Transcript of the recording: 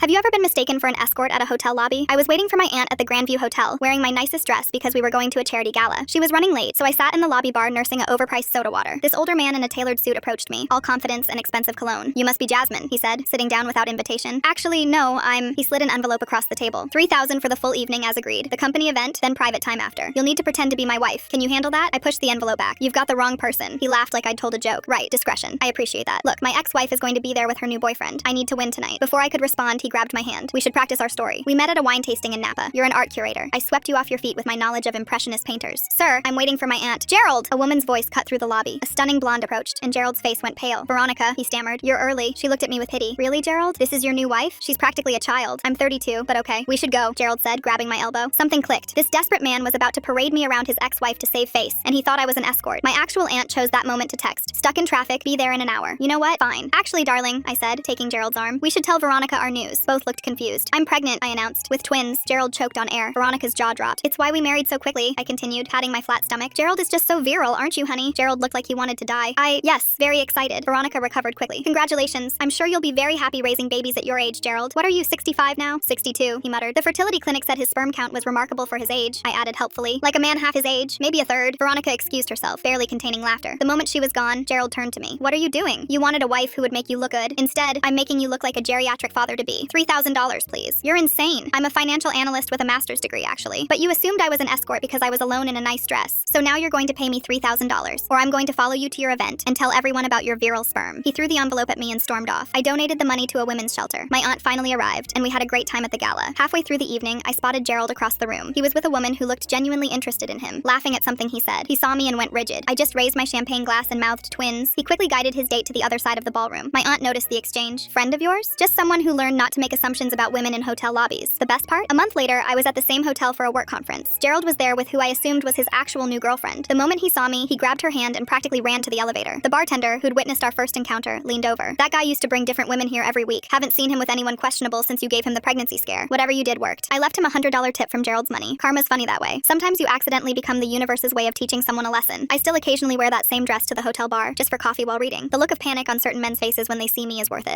Have you ever been mistaken for an escort at a hotel lobby? I was waiting for my aunt at the Grandview Hotel, wearing my nicest dress because we were going to a charity gala. She was running late, so I sat in the lobby bar nursing an overpriced soda water. This older man in a tailored suit approached me, all confidence and expensive cologne. "You must be Jasmine," he said, sitting down without invitation. "Actually, no, He slid an envelope across the table. $3,000 for the full evening as agreed. The company event, then private time after. You'll need to pretend to be my wife. Can you handle that?" I pushed the envelope back. "You've got the wrong person." He laughed like I'd told a joke. "Right, discretion. I appreciate that. Look, my ex-wife is going to be there with her new boyfriend. I need to win tonight." Before I could respond, he grabbed my hand. "We should practice our story. We met at a wine tasting in Napa. You're an art curator. I swept you off your feet with my knowledge of impressionist painters." "Sir, I'm waiting for my aunt." "Gerald!" A woman's voice cut through the lobby. A stunning blonde approached, and Gerald's face went pale. "Veronica," he stammered. "You're early." She looked at me with pity. "Really, Gerald? This is your new wife? She's practically a child." "I'm 32, but okay. We should go," Gerald said, grabbing my elbow. Something clicked. This desperate man was about to parade me around his ex-wife to save face, and he thought I was an escort. My actual aunt chose that moment to text. "Stuck in traffic. Be there in an hour." "You know what? Fine." "Actually, darling," I said, taking Gerald's arm, "we should tell Veronica our news." Both looked confused. "I'm pregnant," I announced. "With twins." Gerald choked on air. Veronica's jaw dropped. "It's why we married so quickly," I continued, patting my flat stomach. "Gerald is just so virile, aren't you, honey?" Gerald looked like he wanted to die. Yes, very excited." Veronica recovered quickly. "Congratulations. I'm sure you'll be very happy raising babies at your age, Gerald. What are you, 65 now?" 62, he muttered. "The fertility clinic said his sperm count was remarkable for his age," I added helpfully. "Like a man half his age, maybe a third." Veronica excused herself, barely containing laughter. The moment she was gone, Gerald turned to me. "What are you doing? You wanted a wife who would make you look good. Instead, I'm making you look like a geriatric father-to-be. $3,000, please." "You're insane. I'm a financial analyst with a master's degree, actually. But you assumed I was an escort because I was alone in a nice dress. So now you're going to pay me $3,000, or I'm going to follow you to your event and tell everyone about your virile sperm." He threw the envelope at me and stormed off. I donated the money to a women's shelter. My aunt finally arrived, and we had a great time at the gala. Halfway through the evening, I spotted Gerald across the room. He was with a woman who looked genuinely interested in him, laughing at something he said. He saw me and went rigid. I just raised my champagne glass and mouthed twins. He quickly guided his date to the other side of the ballroom. My aunt noticed the exchange. "Friend of yours?" "Just someone who learned not to make assumptions about women in hotel lobbies." The best part? A month later, I was at the same hotel for a work conference. Gerald was there with who I assumed was his actual new girlfriend. The moment he saw me, he grabbed her hand and practically ran to the elevator. The bartender, who'd witnessed our first encounter, leaned over. "That guy used to bring different women here every week. Haven't seen him with anyone questionable since you gave him the pregnancy scare. Whatever you did worked." I left him a $100 tip from Gerald's money. Karma's funny that way. Sometimes you accidentally become the universe's way of teaching someone a lesson. I still occasionally wear that same dress to the hotel bar, just for coffee while reading. The look of panic on certain men's faces when they see me is worth it.